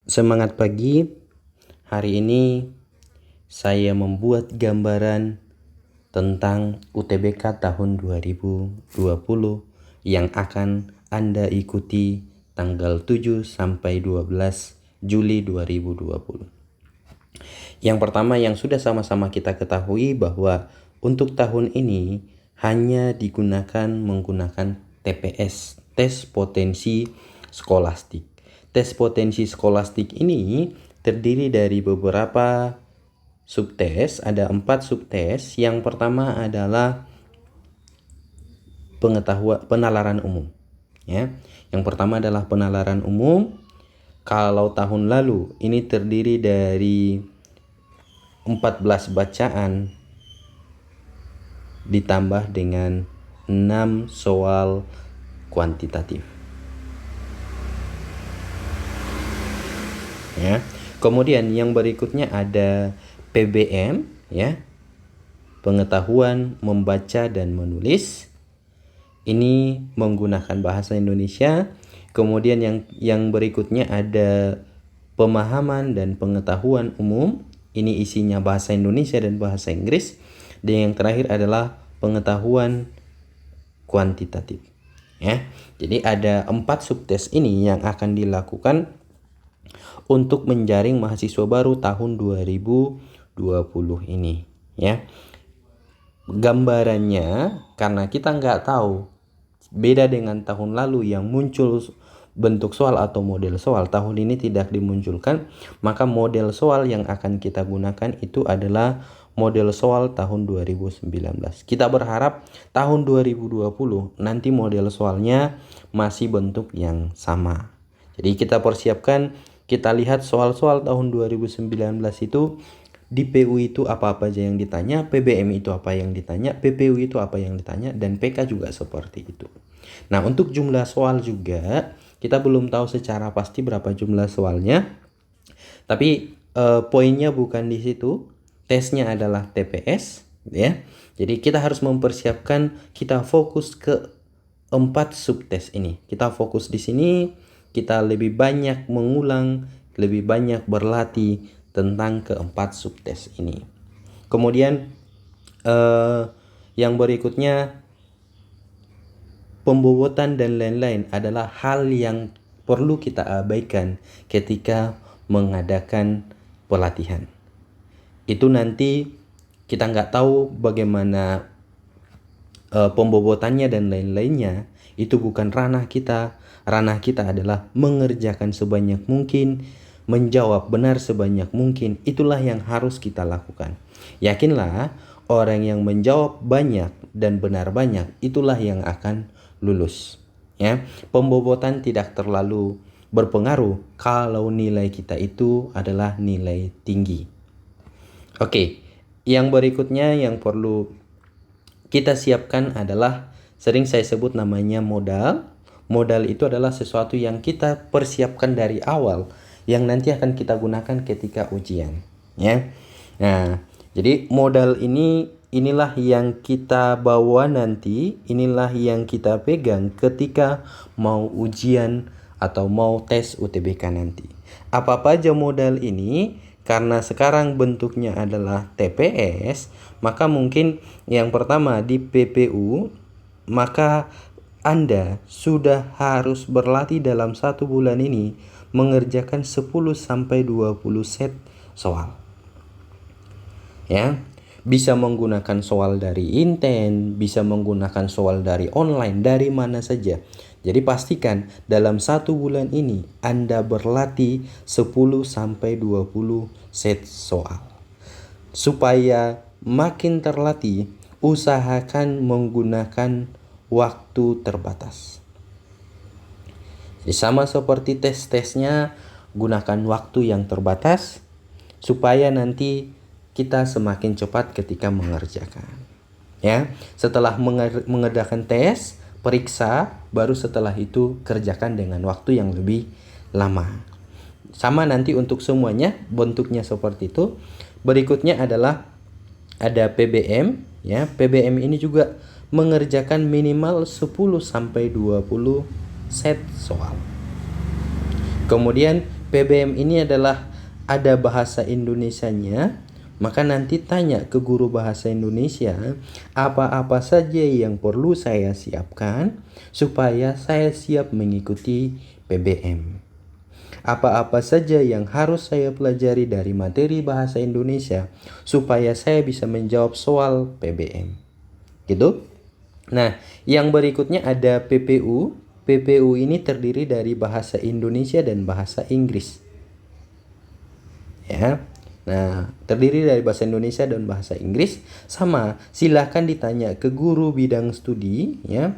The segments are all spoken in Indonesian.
Semangat pagi. Hari ini saya membuat gambaran tentang UTBK tahun 2020 yang akan Anda ikuti tanggal 7 sampai 12 Juli 2020. Yang pertama yang sudah sama-sama kita ketahui bahwa untuk tahun ini hanya menggunakan TPS, tes potensi skolastik. Tes potensi skolastik ini terdiri dari beberapa subtes, ada 4 subtes. Yang pertama adalah penalaran umum. Ya. Yang pertama adalah penalaran umum. Kalau tahun lalu ini terdiri dari 14 bacaan ditambah dengan 6 soal kuantitatif. Ya. Kemudian yang berikutnya ada PBM, ya. Pengetahuan membaca dan menulis. Ini menggunakan bahasa Indonesia. Kemudian yang berikutnya ada pemahaman dan pengetahuan umum. Ini isinya bahasa Indonesia dan bahasa Inggris. Dan yang terakhir adalah pengetahuan kuantitatif. Ya. Jadi ada 4 subtes ini yang akan dilakukan untuk menjaring mahasiswa baru tahun 2020 ini, ya. Gambarannya, karena kita nggak tahu, beda dengan tahun lalu yang muncul bentuk soal atau model soal, tahun ini tidak dimunculkan, maka model soal yang akan kita gunakan itu adalah model soal tahun 2019. Kita berharap tahun 2020 nanti model soalnya masih bentuk yang sama. Jadi kita persiapkan, kita lihat soal-soal tahun 2019 itu di PU itu apa-apa aja yang ditanya, PBM itu apa yang ditanya, PPU itu apa yang ditanya, dan PK juga seperti itu. Nah, untuk jumlah soal juga kita belum tahu secara pasti berapa jumlah soalnya. Tapi poinnya bukan di situ. Tesnya adalah TPS, ya. Jadi kita harus mempersiapkan, kita fokus ke 4 subtes ini. Kita fokus di sini. Kita lebih banyak mengulang, lebih banyak berlatih tentang keempat subtes ini. Kemudian yang berikutnya, pembobotan dan lain-lain adalah hal yang perlu kita abaikan ketika mengadakan pelatihan. Itu nanti kita nggak tahu bagaimana pembobotannya dan lain-lainnya. Itu bukan ranah kita. Ranah kita adalah mengerjakan sebanyak mungkin, menjawab benar sebanyak mungkin. Itulah yang harus kita lakukan. Yakinlah, orang yang menjawab banyak dan benar banyak, itulah yang akan lulus. Ya, pembobotan tidak terlalu berpengaruh kalau nilai kita itu adalah nilai tinggi. Oke, yang berikutnya yang perlu kita siapkan adalah, sering saya sebut namanya modal. Modal itu adalah sesuatu yang kita persiapkan dari awal, yang nanti akan kita gunakan ketika ujian, ya. Nah, jadi modal inilah yang kita bawa nanti, inilah yang kita pegang ketika mau ujian atau mau tes UTBK nanti. Apa aja modal ini? Karena sekarang bentuknya adalah TPS, maka mungkin yang pertama di PPU, maka Anda sudah harus berlatih dalam 1 bulan ini mengerjakan 10-20 set soal. Ya, bisa menggunakan soal dari Inten, bisa menggunakan soal dari online, dari mana saja. Jadi pastikan dalam 1 bulan ini Anda berlatih 10-20 set soal. Supaya makin terlatih, usahakan menggunakan waktu terbatas. Jadi sama seperti tes-tesnya, gunakan waktu yang terbatas supaya nanti kita semakin cepat ketika mengerjakan. Ya, setelah mengadakan tes, periksa, baru setelah itu kerjakan dengan waktu yang lebih lama. Sama nanti untuk semuanya bentuknya seperti itu. Berikutnya adalah ada PBM, ya. PBM ini juga mengerjakan minimal 10-20 set soal. Kemudian PBM ini adalah ada bahasa Indonesianya, maka nanti tanya ke guru bahasa Indonesia, apa-apa saja yang perlu saya siapkan supaya saya siap mengikuti PBM. Apa-apa saja yang harus saya pelajari dari materi bahasa Indonesia supaya saya bisa menjawab soal PBM. Gitu? Nah, yang berikutnya ada PPU. PPU ini terdiri dari bahasa Indonesia dan bahasa Inggris. Ya. Nah, terdiri dari bahasa Indonesia dan bahasa Inggris. Sama, silakan ditanya ke guru bidang studi, ya.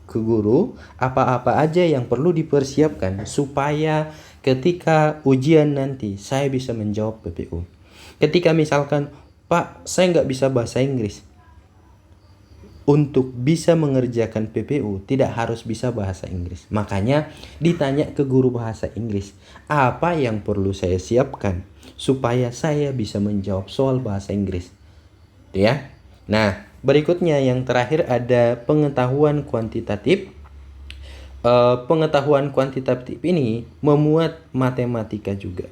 Ke guru, apa-apa aja yang perlu dipersiapkan supaya ketika ujian nanti saya bisa menjawab PPU. Ketika misalkan, Pak, saya nggak bisa bahasa Inggris. Untuk bisa mengerjakan PPU tidak harus bisa bahasa Inggris. Makanya ditanya ke guru bahasa Inggris, apa yang perlu saya siapkan supaya saya bisa menjawab soal bahasa Inggris. Itu ya. Nah, berikutnya yang terakhir ada pengetahuan kuantitatif. Pengetahuan kuantitatif ini memuat matematika juga.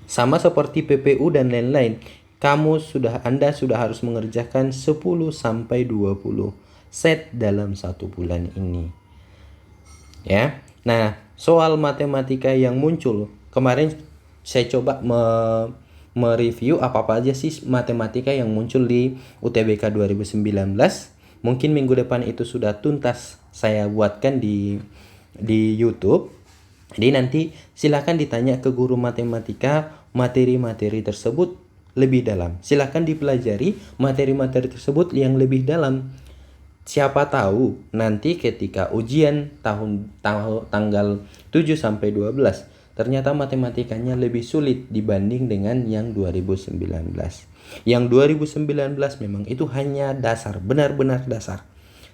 Sama seperti PPU dan lain-lain. Anda sudah harus mengerjakan 10 sampai 20 set dalam 1 bulan ini. Ya. Nah, soal matematika yang muncul, kemarin saya coba mereview apa-apa aja sih matematika yang muncul di UTBK 2019. Mungkin minggu depan itu sudah tuntas saya buatkan di YouTube. Jadi nanti silakan ditanya ke guru matematika materi-materi tersebut lebih dalam. Silakan dipelajari materi-materi tersebut yang lebih dalam. Siapa tahu nanti ketika ujian tanggal 7 sampai 12 ternyata matematikanya lebih sulit dibanding dengan yang 2019. Yang 2019 memang itu hanya dasar, benar-benar dasar.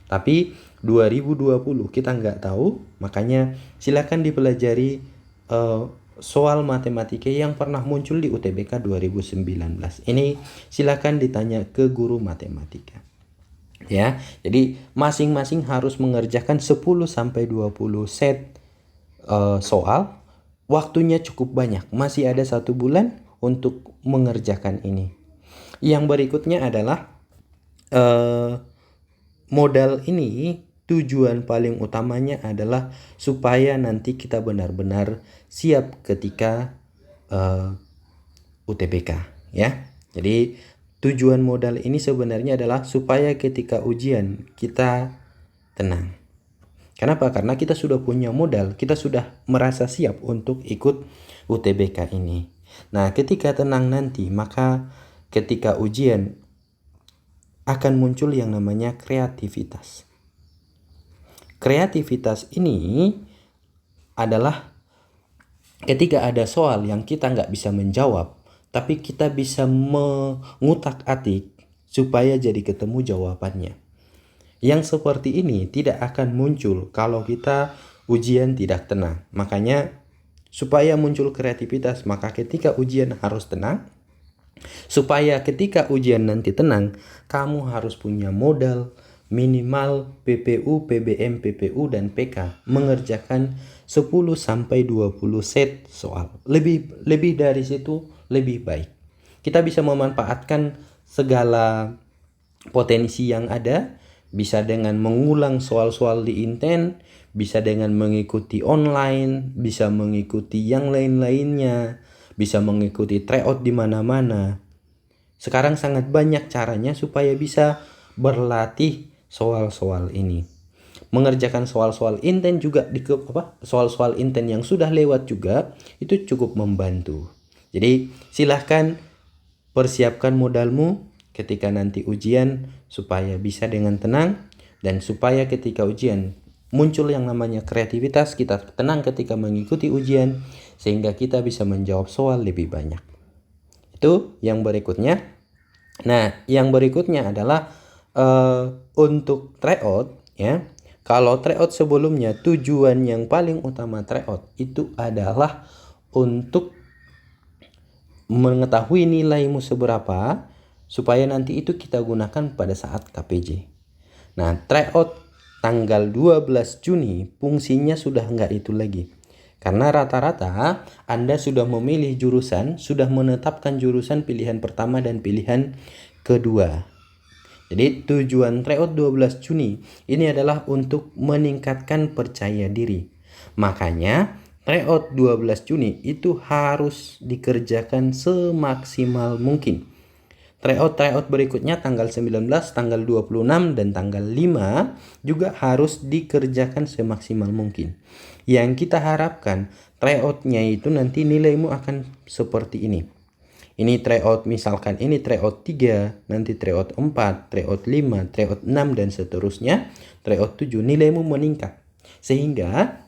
Tapi 2020 kita nggak tahu, makanya silakan dipelajari soal matematika yang pernah muncul di UTBK 2019. Ini silakan ditanya ke guru matematika. Ya, jadi masing-masing harus mengerjakan 10 sampai 20 set soal. Waktunya cukup banyak, masih ada 1 bulan untuk mengerjakan ini. Yang berikutnya adalah modal ini tujuan paling utamanya adalah supaya nanti kita benar-benar siap ketika UTBK, ya. Jadi tujuan modal ini sebenarnya adalah supaya ketika ujian kita tenang. Kenapa? Karena kita sudah punya modal, kita sudah merasa siap untuk ikut UTBK ini. Nah, ketika tenang nanti, maka ketika ujian akan muncul yang namanya kreativitas. Kreativitas ini adalah ketika ada soal yang kita nggak bisa menjawab, tapi kita bisa mengutak-atik supaya jadi ketemu jawabannya. Yang seperti ini tidak akan muncul kalau kita ujian tidak tenang. Makanya supaya muncul kreativitas, maka ketika ujian harus tenang. Supaya ketika ujian nanti tenang, kamu harus punya modal minimal PPU, PBM, PPU, dan PK mengerjakan 10 sampai 20 set soal. Lebih dari situ lebih baik. Kita bisa memanfaatkan segala potensi yang ada, bisa dengan mengulang soal-soal di Inten, bisa dengan mengikuti online, bisa mengikuti yang lain-lainnya, bisa mengikuti tryout di mana-mana. Sekarang sangat banyak caranya supaya bisa berlatih soal-soal ini. Mengerjakan soal-soal Inten juga soal-soal Inten yang sudah lewat juga itu cukup membantu. Jadi silahkan persiapkan modalmu ketika nanti ujian supaya bisa dengan tenang, dan supaya ketika ujian muncul yang namanya kreativitas, kita tenang ketika mengikuti ujian sehingga kita bisa menjawab soal lebih banyak. Itu yang berikutnya. Nah, yang berikutnya adalah untuk tryout, ya. Kalau tryout sebelumnya tujuan yang paling utama tryout itu adalah untuk mengetahui nilaimu seberapa supaya nanti itu kita gunakan pada saat KPJ. Nah, tryout tanggal 12 Juni fungsinya sudah enggak itu lagi. Karena rata-rata Anda sudah memilih jurusan, sudah menetapkan jurusan pilihan pertama dan pilihan kedua. Jadi tujuan tryout 12 Juni ini adalah untuk meningkatkan percaya diri. Makanya tryout 12 Juni itu harus dikerjakan semaksimal mungkin. Tryout berikutnya tanggal 19, tanggal 26, dan tanggal 5 juga harus dikerjakan semaksimal mungkin. Yang kita harapkan tryoutnya itu nanti nilaimu akan seperti ini. Ini tryout, misalkan ini tryout 3, nanti tryout 4, tryout 5, tryout 6, dan seterusnya. Tryout 7 nilaimu meningkat. Sehingga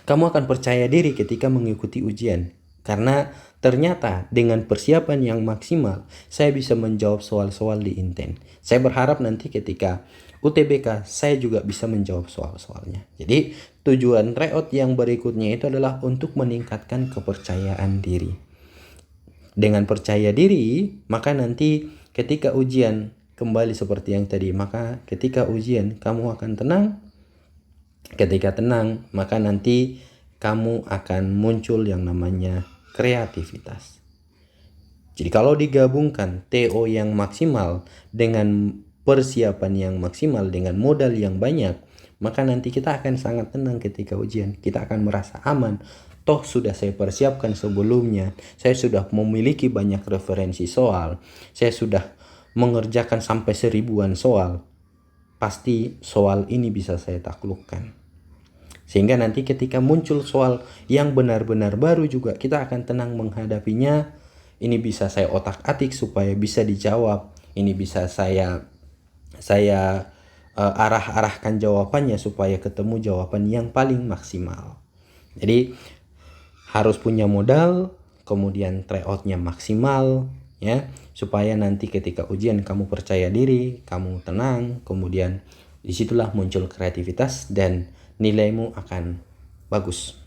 kamu akan percaya diri ketika mengikuti ujian. Karena ternyata dengan persiapan yang maksimal, saya bisa menjawab soal-soal di Inten. Saya berharap nanti ketika UTBK, saya juga bisa menjawab soal-soalnya. Jadi tujuan tryout yang berikutnya itu adalah untuk meningkatkan kepercayaan diri. Dengan percaya diri, maka nanti ketika ujian kembali seperti yang tadi, maka ketika ujian kamu akan tenang. Ketika tenang, maka nanti kamu akan muncul yang namanya kreativitas. Jadi kalau digabungkan TO yang maksimal dengan persiapan yang maksimal, dengan modal yang banyak, maka nanti kita akan sangat tenang ketika ujian. Kita akan merasa aman. Toh sudah saya persiapkan sebelumnya, saya sudah memiliki banyak referensi soal, saya sudah mengerjakan sampai 1000-an soal. Pasti soal ini bisa saya taklukkan. Sehingga nanti ketika muncul soal yang benar-benar baru juga, kita akan tenang menghadapinya. Ini bisa saya otak-atik supaya bisa dijawab. Ini bisa saya arah-arahkan jawabannya supaya ketemu jawaban yang paling maksimal. Jadi harus punya modal, kemudian tryoutnya maksimal, ya, supaya nanti ketika ujian kamu percaya diri, kamu tenang, kemudian disitulah muncul kreativitas dan nilaimu akan bagus.